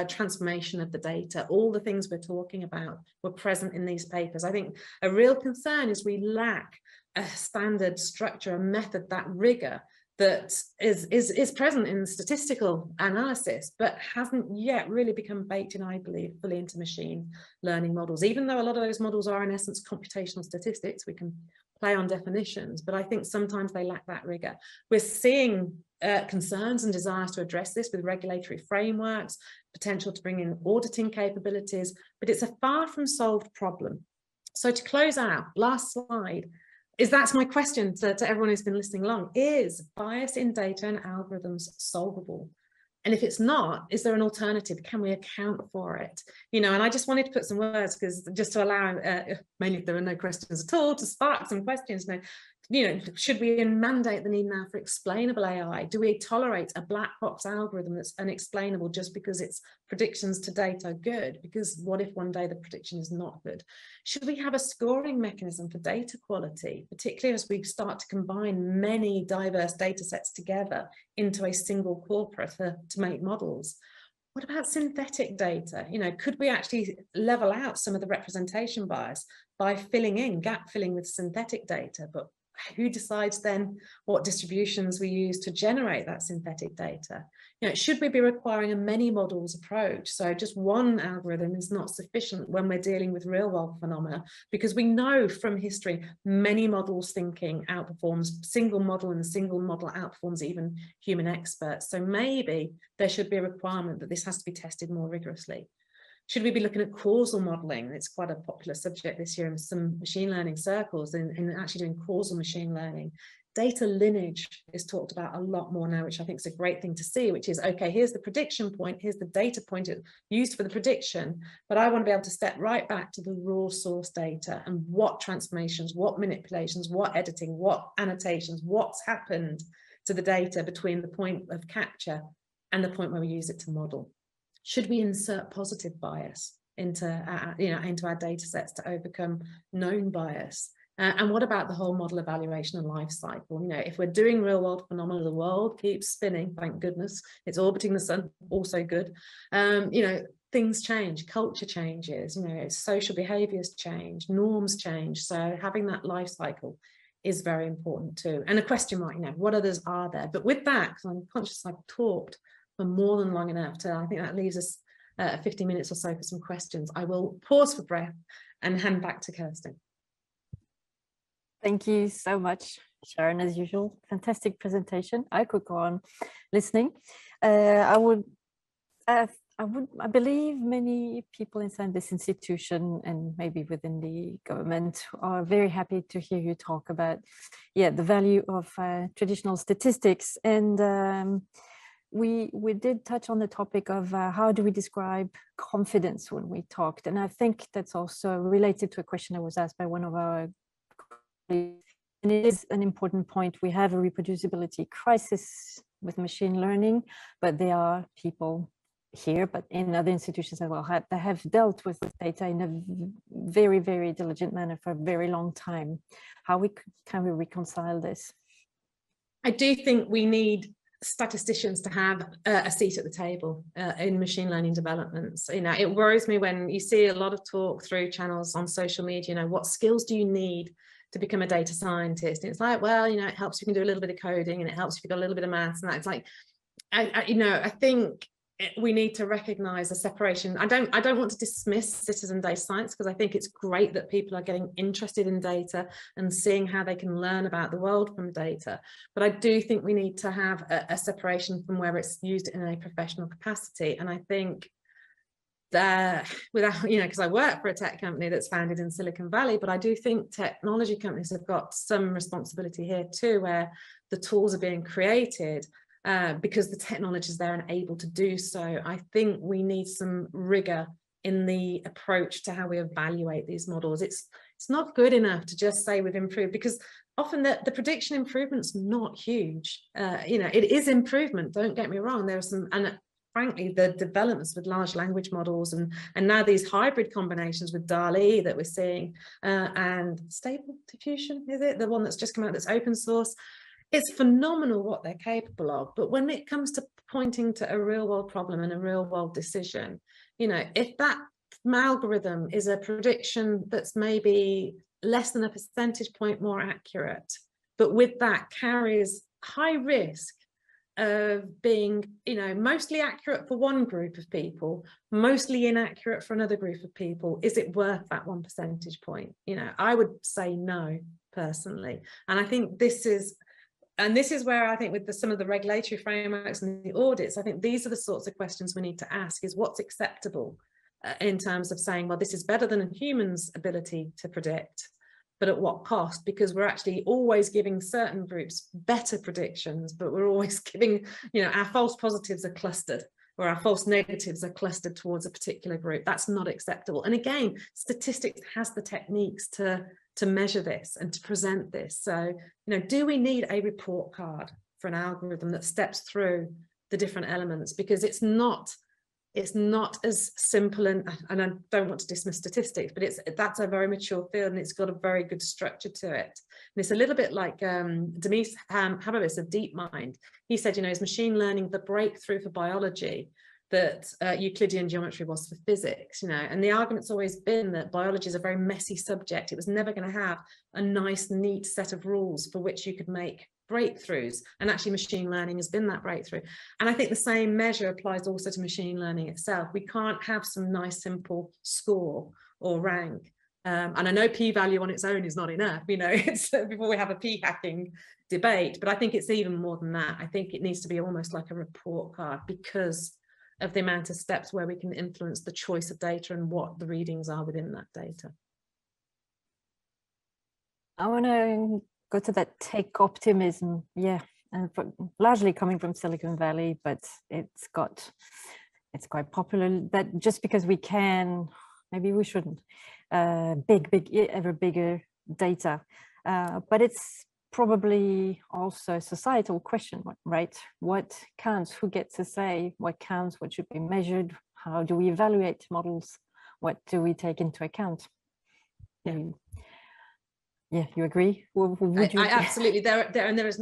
transformation of the data. All the things we're talking about were present in these papers. I think a real concern is we lack a standard structure, a method, that rigor that is present in statistical analysis, but hasn't yet really become baked in, I believe, fully into machine learning models. Even though a lot of those models are in essence computational statistics, we can play on definitions, but I think sometimes they lack that rigor. We're seeing concerns and desires to address this with regulatory frameworks, potential to bring in auditing capabilities, but it's a far from solved problem. So to close out, last slide, that's my question to everyone who's been listening along. Is bias in data and algorithms solvable? And if it's not, is there an alternative? Can we account for it? You know, and I just wanted to put some words, because just to allow, mainly if there are no questions at all, to spark some questions. Now, you know, should we mandate the need now for explainable AI? Do we tolerate a black box algorithm that's unexplainable just because its predictions to date are good? Because what if one day the prediction is not good? Should we have a scoring mechanism for data quality, particularly as we start to combine many diverse data sets together into a single corpora to make models? What about synthetic data? You know, could we actually level out some of the representation bias by filling in, gap filling with synthetic data? But who decides then what distributions we use to generate that synthetic data? You know, should we be requiring a many models approach? So just one algorithm is not sufficient when we're dealing with real world phenomena, because we know from history, many models thinking outperforms single model, and the single model outperforms even human experts. So maybe there should be a requirement that this has to be tested more rigorously. Should we be looking at causal modeling? It's quite a popular subject this year in some machine learning circles, in actually doing causal machine learning. Data lineage is talked about a lot more now, which I think is a great thing to see, which is, okay, here's the prediction point, here's the data point used for the prediction, but I want to be able to step right back to the raw source data and what transformations, what manipulations, what editing, what annotations, what's happened to the data between the point of capture and the point where we use it to model. Should we insert positive bias into our data sets to overcome known bias? And what about the whole model evaluation and life cycle? You know, if we're doing real world phenomena, the world keeps spinning, thank goodness, it's orbiting the sun, also good. You know, things change, culture changes, you know, social behaviors change, norms change. So having that life cycle is very important too. And a question mark, you know, what others are there? But with that, because I'm conscious I've talked for more than long enough to, I think that leaves us 50 minutes or so for some questions. I will pause for breath and hand back to Kirsten. Thank you so much, Sharon, as usual. Fantastic presentation. I could go on listening. I believe many people inside this institution and maybe within the government are very happy to hear you talk about, the value of traditional statistics. And we did touch on the topic of how do we describe confidence when we talked. And I think that's also related to a question that was asked by one of our colleagues. And it is an important point. We have a reproducibility crisis with machine learning, but there are people here, but in other institutions as well, that have dealt with data in a very, very diligent manner for a very long time. How can we reconcile this? I do think we need statisticians to have a seat at the table in machine learning developments. You know, it worries me when you see a lot of talk through channels on social media, you know, what skills do you need to become a data scientist? And it's like, well, you know, it helps you can do a little bit of coding, and it helps if you've got a little bit of maths, and that. It's like, I think we need to recognize a separation. I don't want to dismiss citizen data science, because I think it's great that people are getting interested in data and seeing how they can learn about the world from data. But I do think we need to have a separation from where it's used in a professional capacity. And I think that without, you know, because I work for a tech company that's founded in Silicon Valley, but I do think technology companies have got some responsibility here too, where the tools are being created because the technology is there and able to do so. I think we need some rigor in the approach to how we evaluate these models. It's not good enough to just say we've improved, because often the prediction improvement's not huge. You know, it is improvement, don't get me wrong. There are some, and frankly, the developments with large language models and now these hybrid combinations with DALL-E that we're seeing, and Stable Diffusion, is it? The one that's just come out that's open source. It's phenomenal what they're capable of. But when it comes to pointing to a real world problem and a real world decision, you know, if that algorithm is a prediction that's maybe less than a percentage point more accurate, but with that carries high risk of being, you know, mostly accurate for one group of people, mostly inaccurate for another group of people, is it worth that 1 percentage point? You know, I would say no, personally. And I think this is where I think with some of the regulatory frameworks and the audits, I think these are the sorts of questions we need to ask, is what's acceptable in terms of saying, well, this is better than a human's ability to predict, but at what cost? Because we're actually always giving certain groups better predictions, but we're always giving, you know, our false positives are clustered, or our false negatives are clustered towards a particular group. That's not acceptable. And again, statistics has the techniques to measure this and to present this. So, you know, do we need a report card for an algorithm that steps through the different elements? Because it's not as simple, and I don't want to dismiss statistics, but that's a very mature field and it's got a very good structure to it. And it's a little bit like Demis Habbabis of DeepMind. He said, you know, is machine learning the breakthrough for biology that Euclidean geometry was for physics, you know? And the argument's always been that biology is a very messy subject. It was never going to have a nice, neat set of rules for which you could make breakthroughs, and actually machine learning has been that breakthrough. And I think the same measure applies also to machine learning itself. We can't have some nice simple score or rank, and I know p-value on its own is not enough, you know, it's before we have a p-hacking debate, but I think it's even more than that. I think it needs to be almost like a report card because of the amount of steps where we can influence the choice of data and what the readings are within that data. I want to go to that tech optimism, yeah, and largely coming from Silicon Valley, but it's quite popular that just because we can, maybe we shouldn't, big, ever bigger data, but it's probably also a societal question, right? What counts? Who gets to say what counts? What should be measured? How do we evaluate models? What do we take into account? Yeah, you agree? Would you? I absolutely. There's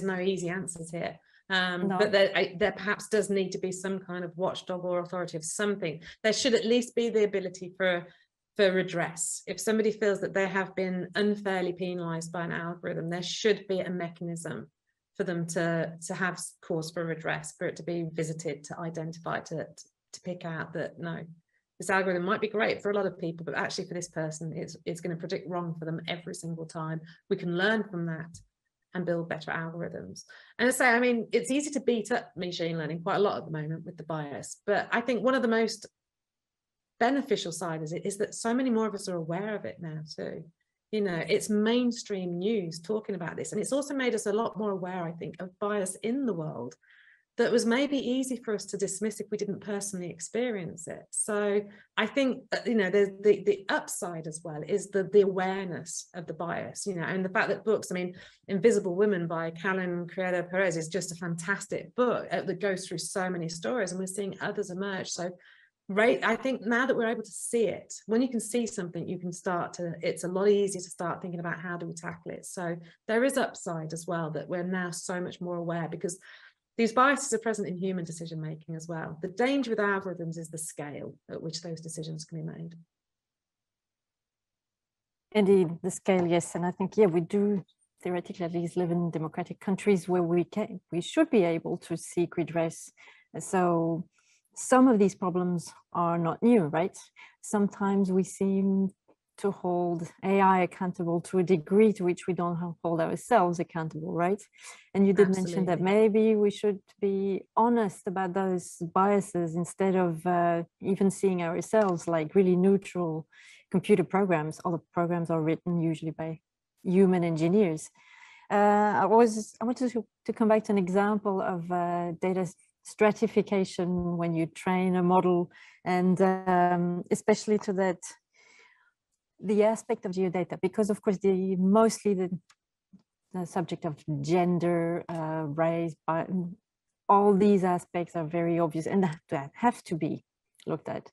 no easy answers here. No. But there perhaps does need to be some kind of watchdog or authority of something. There should at least be the ability for redress. If somebody feels that they have been unfairly penalized by an algorithm, there should be a mechanism for them to have cause for redress, for it to be visited, to identify, to pick out that no, this algorithm might be great for a lot of people, but actually for this person, it's going to predict wrong for them every single time. We can learn from that and build better algorithms. And I say, I mean, it's easy to beat up machine learning quite a lot at the moment with the bias, but I think one of the most beneficial side is that so many more of us are aware of it now too. You know, it's mainstream news talking about this, and it's also made us a lot more aware, I think, of bias in the world that was maybe easy for us to dismiss if we didn't personally experience it. So I think, you know, there's the upside as well is the awareness of the bias, you know, and the fact that books, I mean, Invisible Women by Karen Criado Perez is just a fantastic book that goes through so many stories, and we're seeing others emerge. So I think now that we're able to see it, when you can see something, you can it's a lot easier to start thinking about how do we tackle it. So there is upside as well, that we're now so much more aware, because these biases are present in human decision making as well. The danger with algorithms is the scale at which those decisions can be made. Indeed, the scale, yes. And I think, yeah, we do theoretically at least live in democratic countries where we should be able to seek redress. So some of these problems are not new, right? Sometimes we seem to hold AI accountable to a degree to which we don't hold ourselves accountable, right? And you did mention that maybe we should be honest about those biases instead of even seeing ourselves like really neutral computer programs. All the programs are written usually by human engineers. I wanted to come back to an example of data stratification when you train a model, and especially to the aspect of geodata, because of course mostly the subject of gender, race, all these aspects are very obvious and that have to be looked at,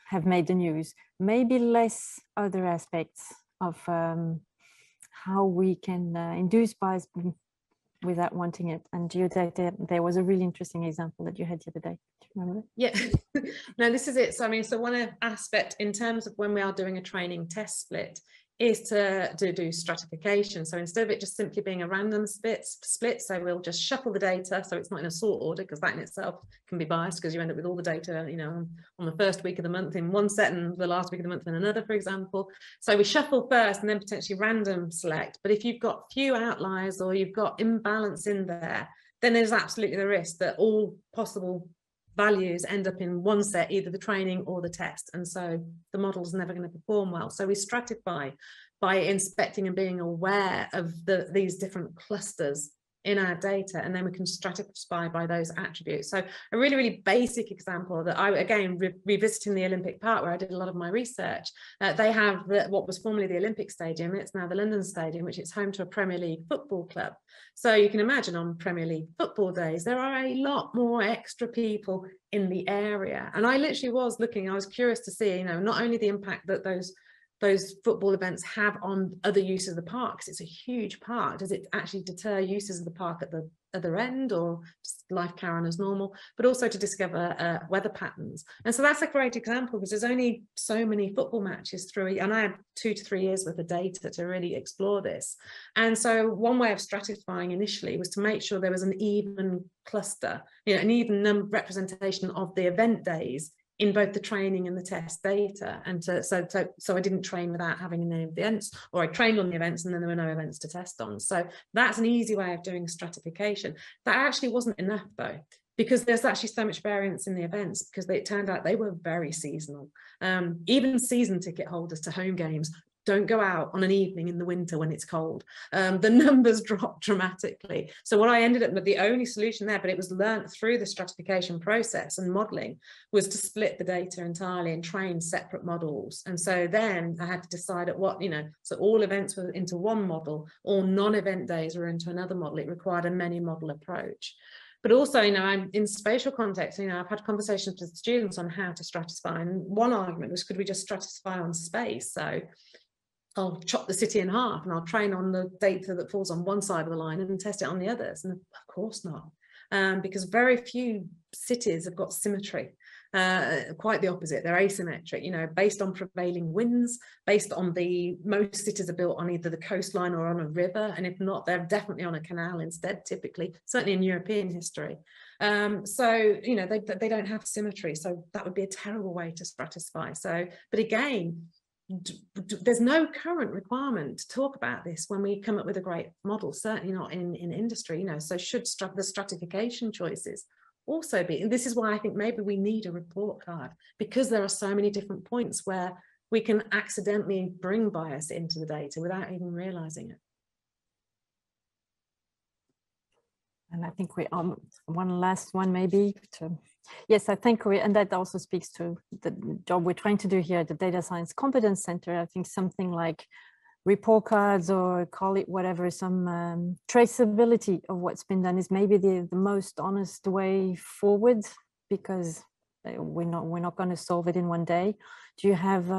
have made the news. Maybe less other aspects of how we can induce bias without wanting it. And geodata, there was a really interesting example that you had the other day. Do you remember? Yeah, no, this is it. So I mean, so one aspect in terms of when we are doing a training test split is to do stratification. So instead of it just simply being a random split, so we'll just shuffle the data so it's not in a sort order, because that in itself can be biased, because you end up with all the data, you know, on the first week of the month in one set and the last week of the month in another, for example. So we shuffle first and then potentially random select. But if you've got few outliers or you've got imbalance in there, then there's absolutely the risk that all possible values end up in one set, either the training or the test, and so the model's never going to perform well. So we stratify by inspecting and being aware of these different clusters in our data, and then we can stratify by those attributes. So a really, really basic example that I, again, revisiting the Olympic Park where I did a lot of my research, they have what was formerly the Olympic Stadium, it's now the London Stadium, which is home to a Premier League football club. So you can imagine on Premier League football days, there are a lot more extra people in the area. And I literally was looking, I was curious to see, you know, not only the impact that those football events have on other uses of the park, because it's a huge park. Does it actually deter uses of the park at the other end, or just life carry on as normal? But also to discover weather patterns. And so that's a great example, because there's only so many football matches through, and I had 2 to 3 years worth of data to really explore this. And so one way of stratifying initially was to make sure there was an even cluster, you know, an even representation of the event days in both the training and the test data. And so I didn't train without having any events, or I trained on the events and then there were no events to test on. So that's an easy way of doing stratification. That actually wasn't enough though, because there's actually so much variance in the events, because it turned out they were very seasonal. Even season ticket holders to home games don't go out on an evening in the winter when it's cold. The numbers drop dramatically. So what I ended up with, the only solution there, but it was learnt through the stratification process and modelling, was to split the data entirely and train separate models. And so then I had to decide at what, you know, so all events were into one model, all non-event days were into another model. It required a many model approach. But also, you know, I'm in spatial context, you know, I've had conversations with students on how to stratify. And one argument was, could we just stratify on space? So I'll chop the city in half and I'll train on the data that falls on one side of the line and test it on the others. And of course not, because very few cities have got symmetry. Quite the opposite, they're asymmetric, you know, based on prevailing winds, based on most cities are built on either the coastline or on a river, and if not, they're definitely on a canal instead, typically, certainly in European history. So, you know, they don't have symmetry, so that would be a terrible way to stratify. So, but again, there's no current requirement to talk about this when we come up with a great model, certainly not in industry, you know. So should the stratification choices also be, and this is why I think maybe we need a report card, because there are so many different points where we can accidentally bring bias into the data without even realizing it. And I think we one last one maybe to, yes, I think and that also speaks to the job we're trying to do here at the Data Science Competence Center. I think something like report cards, or call it whatever, some traceability of what's been done is maybe the most honest way forward, because we're not going to solve it in one day. Do you have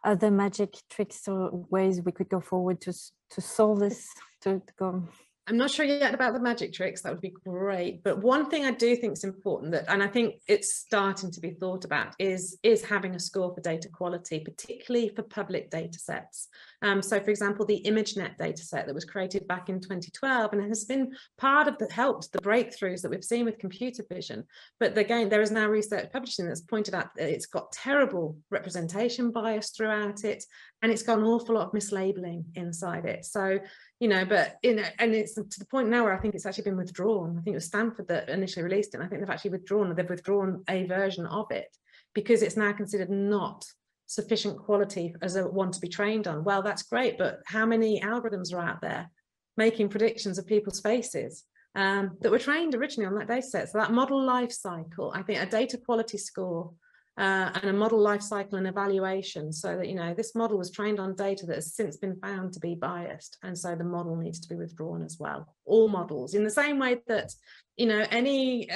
other magic tricks or ways we could go forward to solve this, to go? I'm not sure yet about the magic tricks, that would be great. But one thing I do think is important, that, and I think it's starting to be thought about, is having a score for data quality, particularly for public data sets. So for example, the ImageNet data set that was created back in 2012, and it has been part of helped the breakthroughs that we've seen with computer vision. But again, there is now research publishing that's pointed out that it's got terrible representation bias throughout it, and it's got an awful lot of mislabeling inside it. So, you know, but, you know, and it's to the point now where I think it's actually been withdrawn. I think it was Stanford that initially released it, and I think they've actually withdrawn a version of it, because it's now considered not sufficient quality as a one to be trained on. Well, that's great, but how many algorithms are out there making predictions of people's faces that were trained originally on that data set? So that model life cycle, I think a data quality score and a model life cycle and evaluation, so that, you know, this model was trained on data that has since been found to be biased, and so the model needs to be withdrawn as well. All models, in the same way that, you know, any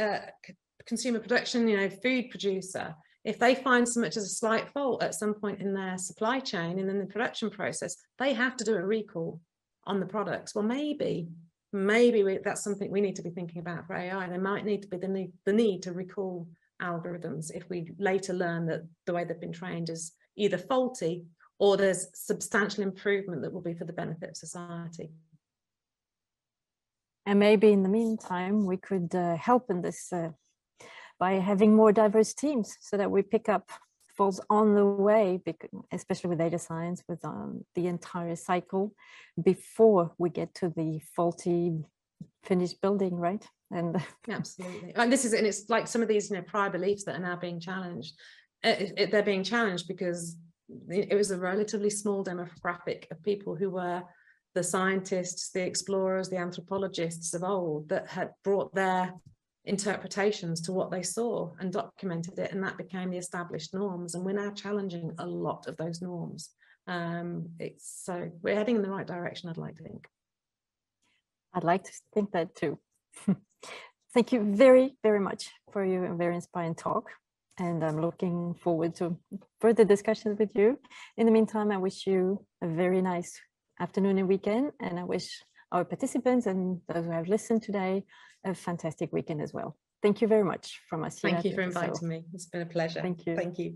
consumer production, you know, food producer, if they find so much as a slight fault at some point in their supply chain and in the production process, they have to do a recall on the products. Well, maybe that's something we need to be thinking about for AI. There might need to be the need to recall algorithms if we later learn that the way they've been trained is either faulty or there's substantial improvement that will be for the benefit of society. And maybe in the meantime, we could help in this by having more diverse teams, so that we pick up faults on the way, especially with data science, with the entire cycle before we get to the faulty finished building, right? And absolutely, and it's like some of these, you know, prior beliefs that are now being challenged. They're being challenged because it was a relatively small demographic of people who were the scientists, the explorers, the anthropologists of old that had brought their interpretations to what they saw and documented it, and that became the established norms, and we're now challenging a lot of those norms. So we're heading in the right direction, I'd like to think. I'd like to think that too. Thank you very, very much for your very inspiring talk, and I'm looking forward to further discussions with you. In the meantime, I wish you a very nice afternoon and weekend, and I wish our participants and those who have listened today a fantastic weekend as well. Thank you very much from us here. Thank you for inviting me. It's been a pleasure. Thank you. Thank you.